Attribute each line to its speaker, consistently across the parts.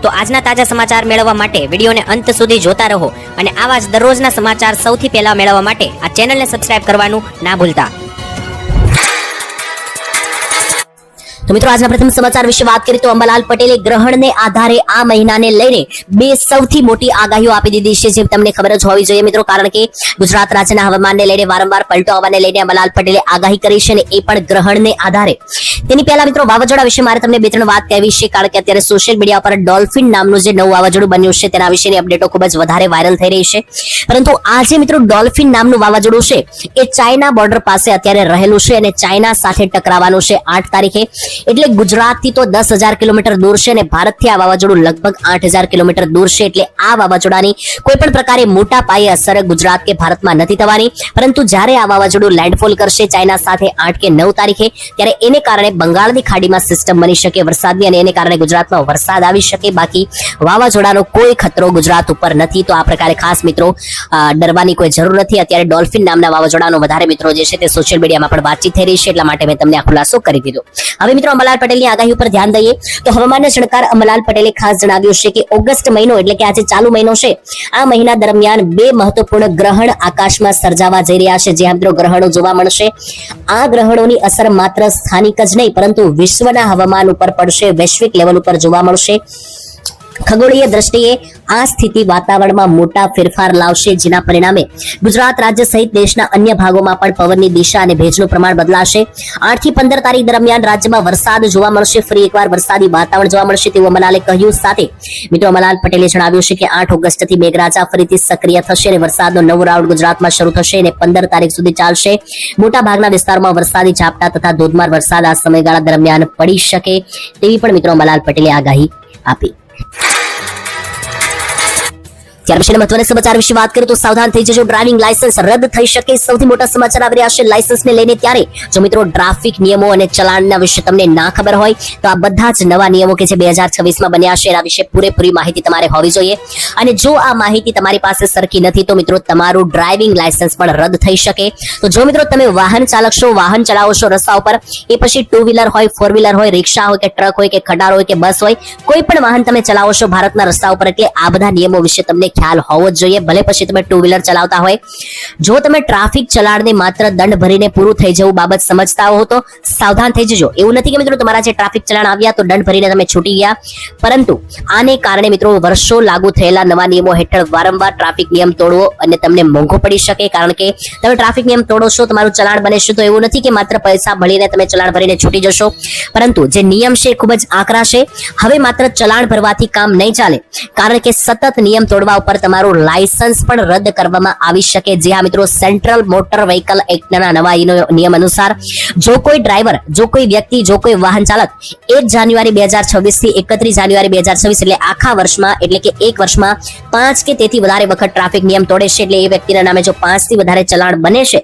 Speaker 1: તો આજના તાજા સમાચાર મેળવવા માટે વિડીયોને અંત સુધી જોતા રહો અને આવા જ દરરોજના સમાચાર સૌથી પહેલા મેળવવા માટે આ ચેનલને સબસ્ક્રાઇબ કરવાનું ના ભૂલતા. તો મિત્રો આજના પ્રથમ સમાચાર વિશે વાત કરીએ તો અંબાલાલ પટેલે ગ્રહણને આધારે આ મહિનાને લઈને બે સૌથી મોટી આગાહીઓ આપી દીધી છે, જે તમને ખબર જ હોવી જોઈએ મિત્રો, કારણ કે ગુજરાત રાજ્યના હવામાનને લઈને વારંવાર પલટો આવવાને લઈને અંબાલાલ પટેલે આગાહી કરી છે અને એ પણ ગ્રહણને આધારે. તેની પહેલા મિત્રો વાવાઝોડા વિશે મારે તમને બે ત્રણ વાત કહેવી છે, કારણ કે અત્યારે સોશિયલ મીડિયા પર ડોલ્ફિન નામનું જે નવું વાવાઝોડું બન્યું છે તેના વિશેની અપડેટો ખૂબ જ વધારે વાયરલ થઈ રહી છે. પરંતુ આજે મિત્રો ડોલ્ફિન નામનું વાવાઝોડું છે એ ચાઇના બોર્ડર પાસે અત્યારે રહેલું છે અને ચાઇના સાથે ટકરાવાનું છે 8 તારીખે. એટલે ગુજરાતથી તો 10,000 કિલોમીટર દૂર છે અને ભારતથી આ વાવાઝોડું લગભગ 8,000 કિલોમીટર દૂર છે. એટલે આ વાવાઝોડાની કોઈ પણ પ્રકારે મોટા પાયે અસર ગુજરાત કે ભારતમાં નથી થવાની, પરંતુ જ્યારે આ વાવાઝોડું લેન્ડફોલ કરશે ચાઇના સાથે 8 કે 9 તારીખે, ત્યારે એને કારણે બંગાળની ખાડીમાં સિસ્ટમ બની શકે વરસાદની અને એને કારણે ગુજરાતમાં વરસાદ આવી શકે. બાકી વાવાઝોડાનો કોઈ ખતરો ગુજરાત ઉપર નથી. તો આ પ્રકારે ખાસ મિત્રો ડરવાની કોઈ જરૂર નથી. અત્યારે ડોલ્ફિન નામના વાવાઝોડાનો વધારે મિત્રો જે છે તે સોશિયલ મીડિયામાં પણ વાતચીત થઈ રહી છે, એટલા માટે મેં તમને આ ખુલાસો કરી દીધો. હવે મિત્રો અંબાલાલ પટેલની આગાહી ઉપર ધ્યાન દઈએ તો હવામાન જાણકાર અંબાલાલ પટેલે ખાસ જણાવ્યું છે કે ઓગસ્ટ મહિનો એટલે કે આજે ચાલુ મહિનો છે, આ મહિના દરમિયાન બે મહત્વપૂર્ણ ગ્રહણ આકાશમાં સર્જાવા જઈ રહ્યા છે. જે મિત્રો ગ્રહણો જોવા મળશે, આ ગ્રહણોની અસર માત્ર સ્થાનિક જ નહીં પરંતુ વિશ્વના હવામાન ઉપર પડશે, વૈશ્વિક લેવલ ઉપર જોવા મળશે. ખગોળીય દ્રષ્ટિએ આ સ્થિતિ વાતાવરણમાં મોટા ફેરફાર લાવશે, જેના પરિણામે ગુજરાત રાજ્ય સહિત દેશના અન્ય ભાગોમાં પણ પવનની દિશા અને ભેજનું પ્રમાણ બદલાશે. 8 થી 15 તારીખ દરમિયાન રાજ્યમાં વરસાદ જોવા મળશે, ફરી એકવાર વરસાદી વાતાવરણ જોવા મળશે તેવું અંબાલાલે કહ્યું. સાથે મિત્રો અંબાલાલ પટેલે જણાવ્યું છે કે 8 ઓગસ્ટથી મેઘરાજા ફરીથી સક્રિય થશે અને વરસાદનો નવો રાઉન્ડ ગુજરાતમાં શરૂ થશે અને 15 તારીખ સુધી ચાલશે. મોટા ભાગના વિસ્તારોમાં વરસાદી ઝાપટા તથા ધોધમાર વરસાદ આ સમયગાળા દરમિયાન પડી શકે તેવી પણ મિત્રો અંબાલાલ પટેલે આગાહી આપી. ત્યાર પછી મહત્વના સમાચાર વિશે વાત કરીએ તો સાવધાન થઈ જજો, ડ્રાઇવિંગ લાયસન્સ રદ થઈ શકે. સૌથી મોટા સમાચાર આવી રહ્યા છે લાયસન્સને લઈને. ત્યારે જો મિત્રો ટ્રાફિક નિયમો અને ચલાણના વિશે તમને ના ખબર હોય તો આ બધા જ નવા નિયમો કે જે 2026માં બન્યા છે એના વિશે પૂરેપૂરી માહિતી તમારે હોવી જોઈએ. અને જો આ માહિતી તમારી પાસે સરખી નથી તો મિત્રો તમારું ડ્રાઇવિંગ લાયસન્સ પણ રદ થઈ શકે. તો જો મિત્રો તમે વાહન ચાલક છો, વાહન ચલાવો છો રસ્તા ઉપર, એ પછી 2 વ્હીલર હોય, 4 વ્હીલર હોય, રિક્ષા હોય કે ટ્રક હોય કે ખટારો હોય કે બસ હોય, કોઈ પણ વાહન તમે ચલાવો છો ભારતના રસ્તા ઉપર, એટલે આ બધા નિયમો વિશે તમને ખ્યાલ હોવો જ જોઈએ. ભલે પછી તમે 2 વ્હીલર ચલાવતા હોય, જો તમે ટ્રાફિક ચલાણને માત્ર દંડ ભરીને પૂરું થઈ જવું બાબત સમજતા હો તો સાવધાન થઈ જજો. એવું નથી કે મિત્રો તમારા જે ટ્રાફિક ચલાણ આવ્યા તો દંડ ભરીને તમે છૂટી ગયા, પરંતુ આને કારણે મિત્રો વર્ષો લાગુ થયેલા નવા નિયમો હેઠળ વારંવાર ટ્રાફિક નિયમ તોડવો અને તમને મોંઘો પડી શકે. કારણ કે તમે ટ્રાફિક નિયમ તોડો છો, તમારું ચલાણ બને છે, તો એવું નથી કે માત્ર પૈસા ભરીને તમે ચલાણ ભરીને છૂટી જશો, પરંતુ જે નિયમ છે ખૂબ જ આકરા છે. હવે માત્ર ચલાણ ભરવાથી કામ નહીં ચાલે, કારણ કે સતત નિયમ તોડવા ઉપર તમારું લાયસન્સ પણ રદ કરવામાં આવી શકે. જે આ મિત્રો સેન્ટ્રલ મોટર વ્હીકલ એક્ટના નવા નિયમ અનુસાર જો કોઈ ડ્રાઈવર, જો કોઈ વ્યક્તિ, જો કોઈ વાહન ચાલક 1 જાન્યુઆરી 2026 થી 31 જાન્યુઆરી 2026 એટલે આખા વર્ષમાં, એટલે કે એક વર્ષમાં 5 કે તેથી વધારે વખત ટ્રાફિક નિયમ તોડે છે, એટલે એ વ્યક્તિના નામે જો 5 થી વધારે ચલાણ બને છે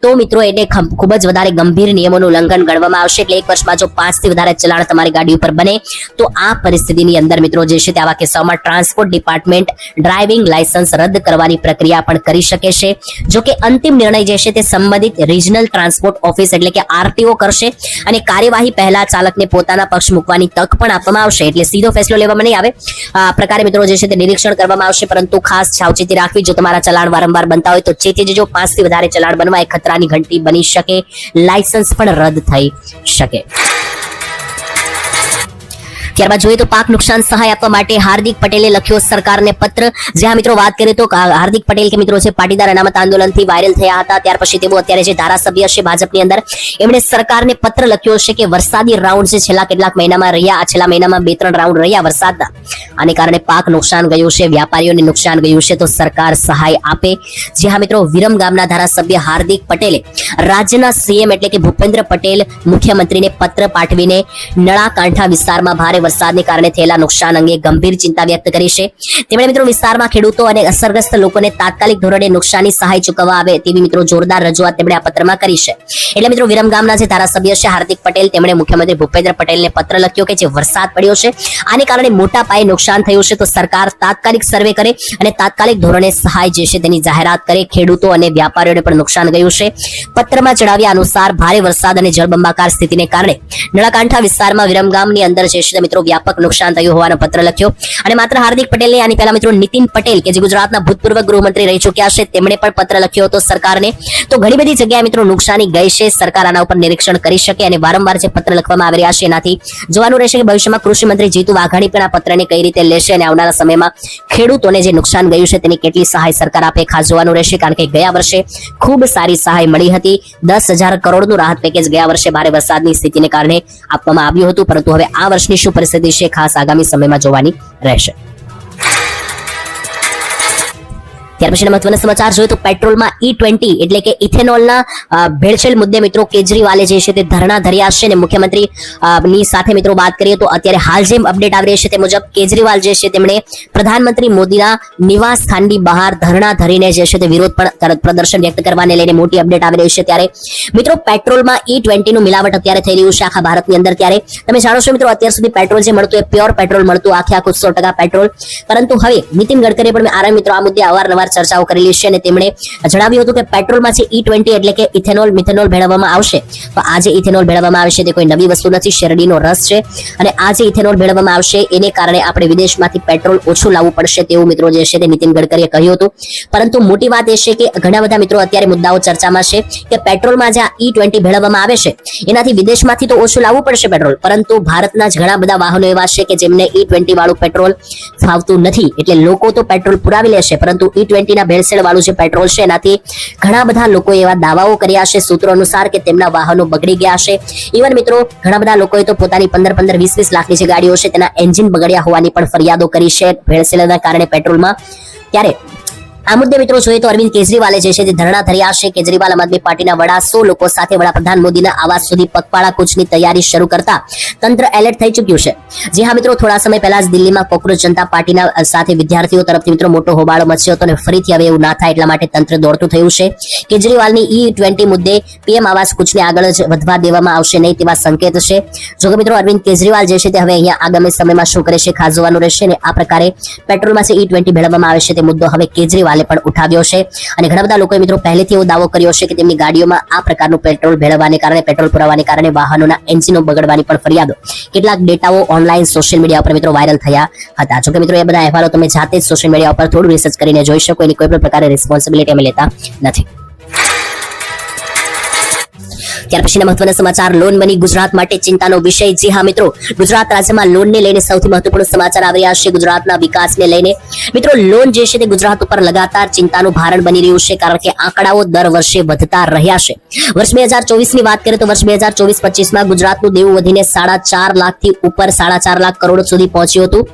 Speaker 1: તો મિત્રો એને ખૂબ જ વધારે ગંભીર નિયમોનું ઉલ્લંઘન ગણવામાં આવશે. એટલે એક વર્ષમાં જો 5 થી વધારે ચલાણ તમારી ગાડી ઉપર બને તો આ પરિસ્થિતિની અંદર મિત્રો જે છે તે આવા કિસ્સાઓમાં ટ્રાન્સપોર્ટ ડિપાર્ટમેન્ટ ડ્રાઇવિંગ લાયસન્સ રદ કરવાની પ્રક્રિયા પણ કરી શકે છે. જો કે અંતિમ નિર્ણય જે છે તે સંબંધિત રિજનલ ટ્રાન્સપોર્ટ ઓફિસ એટલે કે આરટીઓ કરશે અને કાર્યવાહી પહેલા ચાલકને પોતાના પક્ષ મૂકવાની તક પણ આપવામાં આવશે. એટલે સીધો ફેસલો લેવામાં નહીં આવે, આ પ્રકારે મિત્રો જે છે તે નિરીક્ષણ કરવામાં આવશે, પરંતુ ખાસ સાવચેતી રાખવી. જો તમારા ચલાણ વારંવાર બનતા હોય તો ચેતી જજો. 5 થી વધારે ચલાણ બનવા એ ખતરાની ઘંટી બની શકે, લાયસન્સ પણ રદ થઈ શકે. ત્યારબાદ જોઈએ તો પાક નુકસાન સહાય આપવા માટે હાર્દિક પટેલે લખ્યો સરકારને પત્ર. જ્યાં મિત્રો વાત કરીએ તો હાર્દિક પટેલ કે મિત્રો છે પાટીદાર અનામત આંદોલનથી વાયરલ થયા હતા, ત્યાર પછી તેઓ અત્યારે જે ધારાસભ્ય છે ભાજપની અંદર, એમણે સરકારને પત્ર લખ્યો છે કે વરસાદી રાઉન્ડ જે છેલ્લા કેટલાક મહિનામાં રહ્યા, આ છેલ્લા મહિનામાં 2-3 રાઉન્ડ રહ્યા વરસાદના, આને કારણે પાક નુકસાન ગયું છે, વ્યાપારીઓને નુકસાન ગયું છે, તો સરકાર સહાય આપે. જ્યાં મિત્રો વિરમ ગામના ધારાસભ્ય હાર્દિક પટેલે રાજ્યના સીએમ એટલે કે ભૂપેન્દ્ર પટેલ મુખ્યમંત્રીને પત્ર પાઠવીને નળાકાંઠા વિસ્તારમાં ભારે વરસાદને કારણે થયેલા નુકસાન અંગે ગંભીર ચિંતા વ્યક્ત કરી છે. તેમણે મિત્રો વિસ્તારમાં ખેડૂતો અને અસરગ્રસ્ત લોકોને તાત્કાલિક ધોરણે નુકસાની સહાય ચૂકવવા આવે તેવી મિત્રો જોરદાર રજૂઆત તેમણે આ પત્રમાં કરી છે. એટલે મિત્રો વિરમ ગામના જે ધારાસભ્ય છે હાર્દિક પટેલ, તેમણે મુખ્યમંત્રી ભૂપેન્દ્ર પટેલને પત્ર લખ્યો કે જે વરસાદ પડ્યો છે આને કારણે મોટા પાયે નુકસાન થયું છે, તો સરકાર તાત્કાલિક સર્વે કરે અને તાત્કાલિક ધોરણે સહાય જે છે તેની જાહેરાત કરે. ખેડૂતો અને વ્યાપારીઓને પણ નુકસાન ગયું છે. પત્રમાં જણાવ્યા અનુસાર ભારે વરસાદ અને જળબંબાકાર સ્થિતિને કારણે નળાકાંઠા વિસ્તારમાં વિરમગામની અંદર જે છે મિત્રો મિત્રો વ્યાપક નુકસાન થયું હોવાનો પત્ર લખ્યો. અને માત્ર હાર્દિક પટેલ નહીં, આની પહેલા મિત્રો નીતિન પટેલ કે જે ગુજરાતના ભૂતપૂર્વ ગૃહમંત્રી રહી ચૂક્યા છે, તેમણે પણ પત્ર લખ્યો હતો સરકારને. તો ઘણી બધી જગ્યાએ મિત્રો નુકસાની ગઈ છે, સરકાર આના ઉપર નિરીક્ષણ કરી શકે અને વારંવાર જે પત્ર લખવામાં આવી રહ્યા છે એનાથી જોવાનું રહેશે કે ભવિષ્યમાં કૃષિ મંત્રી જીતુ વાઘાણી પણ આ પત્રને કઈ રીતે લેશે અને આવનારા સમયમાં ખેડૂતોને જે નુકસાન ગયું છે તેની કેટલી સહાય સરકાર આપે, ખાસ જોવાનું રહેશે. કારણ કે ગયા વર્ષે ખૂબ સારી સહાય મળી હતી. 10,000 કરોડનું રાહત પેકેજ ગયા વર્ષે ભારે વરસાદની સ્થિતિને કારણે આપવામાં આવ્યું હતું, પરંતુ હવે આ વર્ષની શું પરિસ્થિતિ છે ખાસ આગામી સમયમાં જોવાની રહેશે. ત્યાર પછીના મહત્વના સમાચાર જોઈએ તો પેટ્રોલમાં E20 એટલે કે ઇથેનોલના ભેળસેળ મુદ્દે મિત્રો કેજરીવાલે જે છે તે ધરણા ધર્યા છે અને મુખ્યમંત્રી ની સાથે મિત્રો વાત કરીએ તો અત્યારે હાલ જેમ અપડેટ આવી રહી છે તે મુજબ કેજરીવાલ જે છે તેમણે પ્રધાનમંત્રી મોદીના નિવાસ સ્થાનની બહાર ધરણા ધરીને જે છે તે વિરોધ પ્રદર્શન વ્યક્ત કરવાને લઈને મોટી અપડેટ આવી રહી છે. ત્યારે મિત્રો પેટ્રોલમાં E20 નું મિલાવટ અત્યારે થઈ રહ્યું છે આખા ભારતની અંદર. ત્યારે તમે જાણો છો મિત્રો અત્યાર સુધી પેટ્રોલ જે મળતું એ પ્યોર પેટ્રોલ મળતું, આખું 100% પેટ્રોલ. પરંતુ હવે નીતિન ગડકરીએ પણ આરા મિત્રો આ મુદ્દે અવારનવાર ચર્ચાઓ કરેલી છે અને તેમણે જણાવ્યું હતું કે પેટ્રોલમાં જે E20 એટલે કે ઇથેનોલ મિથેનોલ ભેળવવામાં આવશે, તો આ જે ઇથેનોલ ભેળવવામાં આવશે તે કોઈ નવી વસ્તુ નથી, શેરડીનો રસ છે. અને આ જે ઇથેનોલ ભેળવવામાં આવશે એને કારણે આપણે વિદેશમાંથી પેટ્રોલ ઓછું લાવવું પડશે તેવું મિત્રો જે છે તે નીતિન ગડકરીએ કહ્યું હતું. પરંતુ મોટી વાત એ છે કે ઘણા બધા મિત્રો અત્યારે મુદ્દાઓ ચર્ચામાં છે કે પેટ્રોલમાં જે E20 ભેળવવામાં આવે છે એનાથી વિદેશમાંથી તો ઓછું લાવવું પડશે પેટ્રોલ, પરંતુ ભારતના જ ઘણા બધા વાહનો એવા છે કે જેમને E20 વાળું પેટ્રોલ ફાવતું નથી. એટલે લોકો તો પેટ્રોલ પુરાવી લેશે, પરંતુ E20 ના ભેળસેળ વાળું જે પેટ્રોલ છે એનાથી ઘણા બધા લોકો એવા દાવાઓ કર્યા છે સૂત્રો અનુસાર કે તેમના વાહનો બગડી ગયા છે. ઇવન મિત્રો ઘણા બધા લોકોએ તો પોતાની 15-15, 20-20 લાખની જે ગાડીઓ છે તેના એન્જિન બગડ્યા હોવાની પણ ફરિયાદો કરી છે ભેળસેળના કારણે પેટ્રોલમાં. ત્યારે આ મુદ્દે મિત્રો જોઈએ તો અરવિંદ કેજરીવાલે જે છે તે ધરણા ધર્યા છે. કેજરીવાલ આમ આદમી પાર્ટીના વડા 100 લોકો સાથે વડાપ્રધાન મોદીના આવાસ સુધી પગપાળા કૂચની તૈયારી શરૂ કરતા તંત્ર એલર્ટ થઈ ચૂક્યું છે. જી હા મિત્રો, થોડા સમય પહેલા જ દિલ્હીમાં કોકરોચ જનતા પાર્ટીના સાથે વિદ્યાર્થીઓ તરફથી મિત્રો મોટો હોબાળો મચ્યો હતો અને ફરીથી હવે એવું ના થાય એટલા માટે તંત્ર દોડતું થયું છે. કેજરીવાલની E20 મુદ્દે પીએમ આવાસ કૂચને આગળ જ વધવા દેવામાં આવશે નહીં તેવા સંકેત છે. જો કે મિત્રો અરવિંદ કેજરીવાલ જે છે તે હવે અહીંયા આગામી સમયમાં શું કરે છે ખાસ જોવાનું રહેશે. અને આ પ્રકારે પેટ્રોલમાં જે E20 ભેળવવામાં આવે છે તે મુદ્દો હવે કેજરીવાલ પણ ઉઠાવ્યો છે. અને ઘણા બધા લોકોએ મિત્રો પહેલેથી એવો દાવો કર્યો છે કે તેમની ગાડીઓમાં આ પ્રકારનું પેટ્રોલ ભેળવવાને કારણે, પેટ્રોલ પુરાવાને કારણે વાહનોના એન્જિનો બગડવાની પણ ફરિયાદો કેટલાક ડેટાઓ ઓનલાઈન સોશિયલ મીડિયા ઉપર મિત્રો વાયરલ થયા હતા. જોકે મિત્રો એ બધા અહેવાલો તમે જાતે જ સોશિયલ મીડિયા ઉપર થોડું રિસર્ચ કરીને જોઈ શકો, એની કોઈ પણ પ્રકારે રિસ્પોન્સિબિલિટી અમે લેતા નથી. ત્યાર પછીના મહત્વના સમાચાર, લોન બની ગુજરાત માટે ચિંતાનો વિષય. જી હા મિત્રો, ગુજરાત રાજ્યમાં લોનને લઈને સૌથી મહત્વપૂર્ણ સમાચાર આવી રહ્યા છે. ગુજરાતના વિકાસને લઈને મિત્રો લોન જે છે તે ગુજરાત ઉપર લગાતાર ચિંતાનું ભારણ બની રહ્યું છે, કારણ કે આંકડાઓ દર વર્ષે વધતા રહ્યા છે. વર્ષ 2024 ની વાત કરીએ તો વર્ષ 2024-25 ગુજરાતનું દેવું વધીને 4.5 લાખથી ઉપર 4.5 લાખ કરોડ સુધી પહોંચ્યું હતું.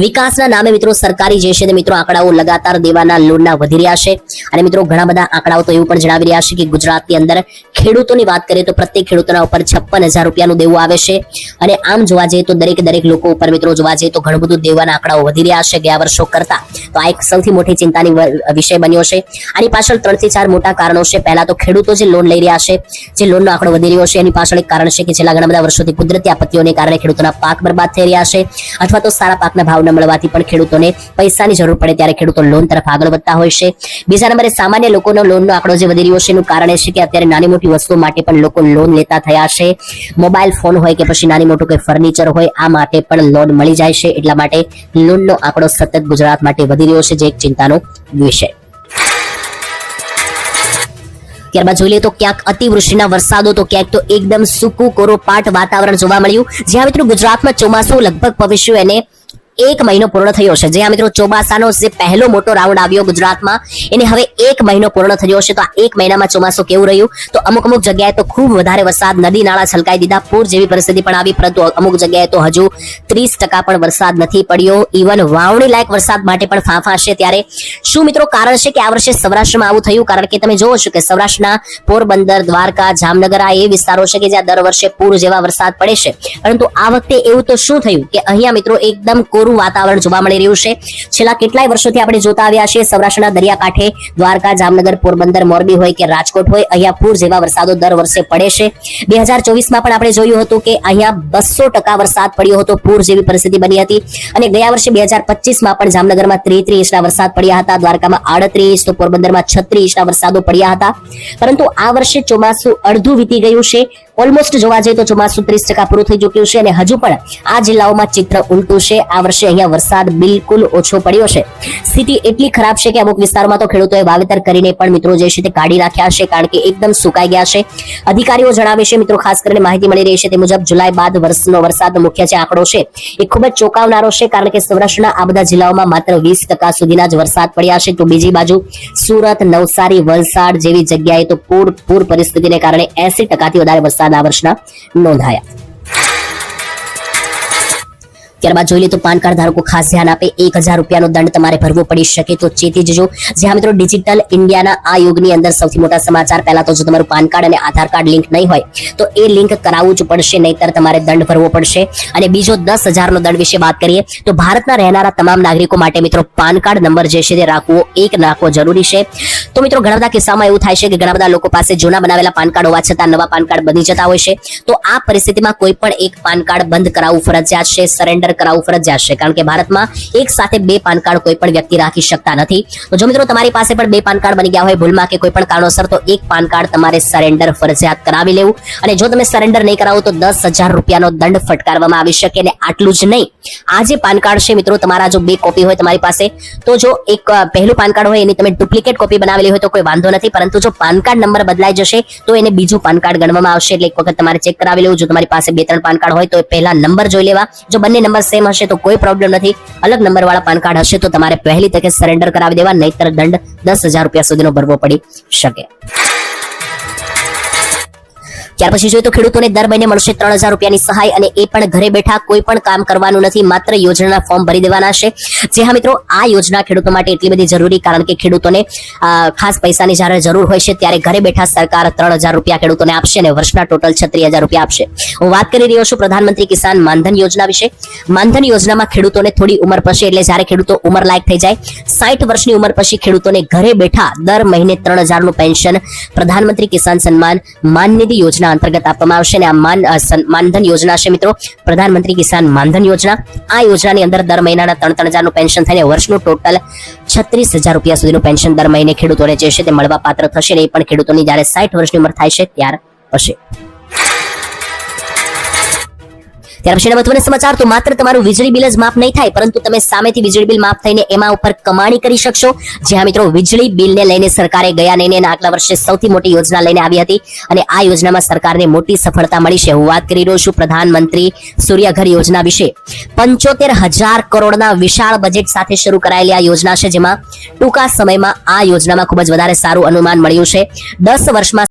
Speaker 1: વિકાસના નામે મિત્રો સરકારી જે છે તે મિત્રો આંકડાઓ લગાતાર દેવાના લોનના વધી રહ્યા છે. અને મિત્રો ઘણા બધા આંકડાઓ તો એવું પણ જણાવી રહ્યા છે કે ગુજરાતની અંદર ખેડૂતોની વાત કરીએ તો પ્રત્યેક ખેડૂતોના ઉપર 56,000 રૂપિયાનું દેવું આવે છે. અને આમ જોવા જઈએ તો દરેક લોકો ઉપર મિત્રો જોવા જઈએ તો ઘણું બધું દેવાના આંકડાઓ વધી રહ્યા છે ગયા વર્ષો કરતા. તો આ એક સૌથી મોટી ચિંતાની વિષય બન્યો છે. આની પાછળ 3 થી 4 મોટા કારણો છે. પહેલા તો ખેડૂતો જે લોન લઈ રહ્યા છે, જે લોનનો આંકડો વધી રહ્યો છે, એની પાછળ એક કારણ છે કે છેલ્લા ઘણા બધા વર્ષોથી કુદરતી આપત્તિઓને કારણે ખેડૂતોના પાક બરબાદ થઈ રહ્યા છે, અથવા તો સારા પાકના ભાવ ન મળવાથી પણ ખેડૂતોને પૈસાની જરૂર પડે ત્યારે ખેડૂતો લોન તરફ આગળ વધતા હોય છે. બીજા નંબરે સામાન્ય લોકોનો લોનનો આંકડો જે વધી રહ્યો છે એનું કારણ છે કે અત્યારે નાની મોટી વસ્તુઓ માટે પણ લોકો લોન લેતા થયા છે. મોબાઈલ ફોન હોય કે પછી નાની મોટું કોઈ ફર્નિચર હોય, આ માટે પણ લોન મળી જાય છે. એટલા માટે લોનનો આંકડો સતત ગુજરાત માટે વધી રહ્યો છે, જે એક ચિંતાનો વિષય. ત્યારબાદ જોઈ લઈએ તો ક્યાંક અતિવૃષ્ટિના વરસાદો તો ક્યાંક તો એકદમ સૂકું કોરોપાટ વાતાવરણ જોવા મળ્યું. જ્યાં મિત્રો ગુજરાતમાં ચોમાસું લગભગ ભવિષ્ય એને 1 મહિનો પૂર્ણ થયો છે. જે આ મિત્રો ચોમાસાનો જે પહેલો મોટો રાઉન્ડ આવ્યો ગુજરાતમાં એને હવે 1 મહિનો પૂર્ણ થયો છે. તો આ 1 મહિનામાં ચોમાસું કેવું રહ્યું? તો અમુક જગ્યાએ તો ખૂબ વધારે વરસાદ, નદી નાળા છલકાઈ દીધા, પૂર જેવી પરિસ્થિતિ પણ આવી, પરંતુ અમુક જગ્યાએ તો હજુ 30% પણ વરસાદ નથી પડ્યો. ઇવન વાવણી લાયક વરસાદ માટે પણ ફાંફા છે. ત્યારે શું મિત્રો કારણ છે કે આ વર્ષે સૌરાષ્ટ્રમાં આવું થયું? કારણ કે તમે જોવો છો કે સૌરાષ્ટ્રના પોરબંદર, દ્વારકા, જામનગર આ એ વિસ્તારો છે કે જ્યાં દર વર્ષે પૂર જેવા વરસાદ પડે છે. પરંતુ આ વખતે એવું તો શું થયું કે અહીંયા મિત્રો એકદમ કોરું વાતાવરણ જોવા મળી રહ્યું છે. છેલ્લા કેટલાય વર્ષોથી આપણે જોતા આવ્યા છીએ સૌરાષ્ટ્રના દરિયાકાંઠે દ્વારકા, જામનગર, પોરબંદર, મોરબી હોય કે રાજકોટ હોય, અહીંયા પૂર જેવા વરસાદો દર વર્ષે પડે છે. 2024માં પણ આપણે જોયું હતું કે અહીંયા 200% વરસાદ પડ્યો હતો, પૂર જેવી પરિસ્થિતિ બની હતી. અને ગયા વર્ષે 2025માં પણ જામનગરમાં 33 ઇંચના વરસાદ પડ્યા હતા, દ્વારકામાં 38 ઇંચ, તો પોરબંદરમાં 36 ઇંચના વરસાદો પડ્યા હતા. પરંતુ આ વર્ષે ચોમાસું અડધું વીતી ગયું છે. ઓલમોસ્ટ જોવા જઈએ તો ચોમાસું 30% પૂરું થઈ ચૂક્યું છે અને હજુ પણ આ જિલ્લાઓમાં ચિત્ર ઉલટું છે. આ વર્ષે અહીંયા વરસાદ બિલકુલ ઓછો પડ્યો છે. સ્થિતિ એટલી ખરાબ છે કે અમુક વિસ્તારોમાં તો ખેડૂતોએ વાવેતર કરીને પણ મિત્રો જે છે તે કાઢી નાખ્યા છે, કારણ કે એકદમ સુકાઈ ગયા છે. અધિકારીઓ જણાવે છે મિત્રો, ખાસ કરીને માહિતી મળી રહી છે તે મુજબ જુલાઈ બાદ વર્ષનો વરસાદનો મુખ્ય જે આંકડો છે એ ખૂબ જ ચોંકાવનારો છે, કારણ કે સૌરાષ્ટ્રના આ બધા જિલ્લાઓમાં માત્ર 20% સુધીના જ વરસાદ પડ્યા છે. તો બીજી બાજુ સુરત, નવસારી, વલસાડ જેવી જગ્યાએ તો પૂર પરિસ્થિતિને કારણે 80%થી વધારે વરસાદ આ વર્ષના નોંધાયા. ત્યારબાદ જોઈ લે તો પાન કાર્ડ ધારકો ખાસ ધ્યાન આપે, 1000 રૂપિયાનો દંડ તમારે ભરવો પડી શકે, તો ચેતી જજો. જ્યાં મિત્રો ડિજિટલ ઇન્ડિયાના આ યુગની અંદર સૌથી મોટા સમાચાર, પહેલા તો જો તમારું પાન કાર્ડ અને આધાર કાર્ડ લિંક નહીં હોય તો એ લિંક કરાવવું જ પડશે, નહીતર તમારે દંડ ભરવો પડશે. અને બીજો 10,000 નો દંડ વિશે વાત કરીએ તો ભારતના રહેનારા તમામ નાગરિકો માટે મિત્રો પાન કાર્ડ નંબર જે છે તે રાખવો જરૂરી છે. તો મિત્રો ઘણા બધા કિસ્સામાં એવું થાય છે કે ઘણા બધા લોકો પાસે જૂના બનાવેલા પાન કાર્ડ હોવા છતાં નવા પાન કાર્ડ બની જતા હોય છે. તો આ પરિસ્થિતિમાં કોઈ પણ એક પાન કાર્ડ બંધ કરાવવું ફરજિયાત છે, સરેન્ડર કરાવવું ફરજિયાત છે, કારણ કે ભારતમાં એક સાથે 2 પાન કાર્ડ કોઈ પણ વ્યક્તિ રાખી શકતા નથી. તો જો મિત્રો તમારી પાસે પણ 2 પાન કાર્ડ બની ગયા હોય ભૂલમાં કે કોઈ પણ કારણોસર, તો એક પાન કાર્ડ તમારે સરેન્ડર ફરજિયાત કરાવી લેવું. અને જો તમે સરેન્ડર નહીં કરાવો તો 10,000 રૂપિયાનો દંડ ફટકારવામાં આવી શકે. અને આટલું જ નહીં, આ જે પાન કાર્ડ છે મિત્રો, તમારા જો 2 કોપી હોય તમારી પાસે, તો જો એક પહેલું પાન કાર્ડ હોય એની તમે ડુપ્લિકેટ કોપી બનાવેલી હોય તો કોઈ વાંધો નથી, પરંતુ જો પાન કાર્ડ નંબર બદલાઈ જશે તો એને બીજું પાન કાર્ડ ગણવામાં આવશે. એટલે એક વખત તમારે ચેક કરાવી લેવું. જો તમારી પાસે 2-3 પાન કાર્ડ હોય તો પહેલા નંબર જોઈ લેવા. જો બંને નંબર સેમ હશે તો કોઈ પ્રોબ્લેમ નથી. અલગ નંબર વાળા પાન કાર્ડ હશે તો તમારે પહેલી તકે સરેન્ડર કરાવી દેવા, નહીતર દંડ 10,000 રૂપિયા સુધીનો ભરવો પડી શકે. ત્યાર પછી જોઈએ તો ખેડૂતોને દર મહિને મળશે 3,000 રૂપિયાની સહાય, અને એ પણ ઘરે બેઠા, કોઈ પણ કામ કરવાનું નથી, માત્ર યોજનાના ફોર્મ ભરી દેવાના છે. જે હા મિત્રો, આ યોજના ખેડૂતો માટે એટલી બધી જરૂરી, કારણ કે ખેડૂતોને ખાસ પૈસાની જ્યારે જરૂર હોય છે ત્યારે ઘરે બેઠા સરકાર 3,000 રૂપિયા ખેડૂતોને આપશે અને વર્ષના ટોટલ 36,000 રૂપિયા આપશે. હું વાત કરી રહ્યો છું પ્રધાનમંત્રી કિસાન માનધન યોજના વિશે. માનધન યોજનામાં ખેડૂતોને થોડી ઉંમર પછી, એટલે જ્યારે ખેડૂતો ઉંમર લાયક થઈ જાય 60 વર્ષની ઉંમર પછી, ખેડૂતોને ઘરે બેઠા દર મહિને 3,000 નું પેન્શન પ્રધાનમંત્રી કિસાન સન્માન માન નિધિ યોજના અંતર્ગત આપવામાં આવશે. અને આ માનધન યોજના છે મિત્રો, પ્રધાનમંત્રી કિસાન માનધન યોજના. આ યોજનાની અંદર દર મહિનાના 3,000 નું પેન્શન થઈને વર્ષનું ટોટલ 36,000 રૂપિયા સુધીનું પેન્શન દર મહિને ખેડૂતોને જે છે તે મળવા પાત્ર થશે. અને એ પણ ખેડૂતોની જ્યારે 60 વર્ષની ઉંમર થાય છે ત્યાર હશે. ત્યાર પછી મહત્વના સમાચાર, તો માત્ર તમારું વીજળી બિલ જ માફ નહીં થાય, પરંતુ તમે સામેથી વીજળી બિલ માફ થઈને એમાં ઉપર કમાણી કરી શકશો. જ્યાં મિત્રો વીજળી બિલને લઈને સરકારે ગયા મહિને આગલા વર્ષે સૌથી મોટી યોજના લઈને આવી હતી, અને આ યોજનામાં સરકારને મોટી સફળતા મળી છે. હું વાત કરી રહ્યો છું પ્રધાનમંત્રી સૂર્યઘર યોજના વિશે. 75,000 કરોડના વિશાળ બજેટ સાથે શરૂ કરાયેલી આ યોજના છે, જેમાં ટૂંકા સમયમાં આ યોજનામાં ખૂબ જ વધારે સારું અનુમાન મળ્યું છે. 10 વર્ષમાં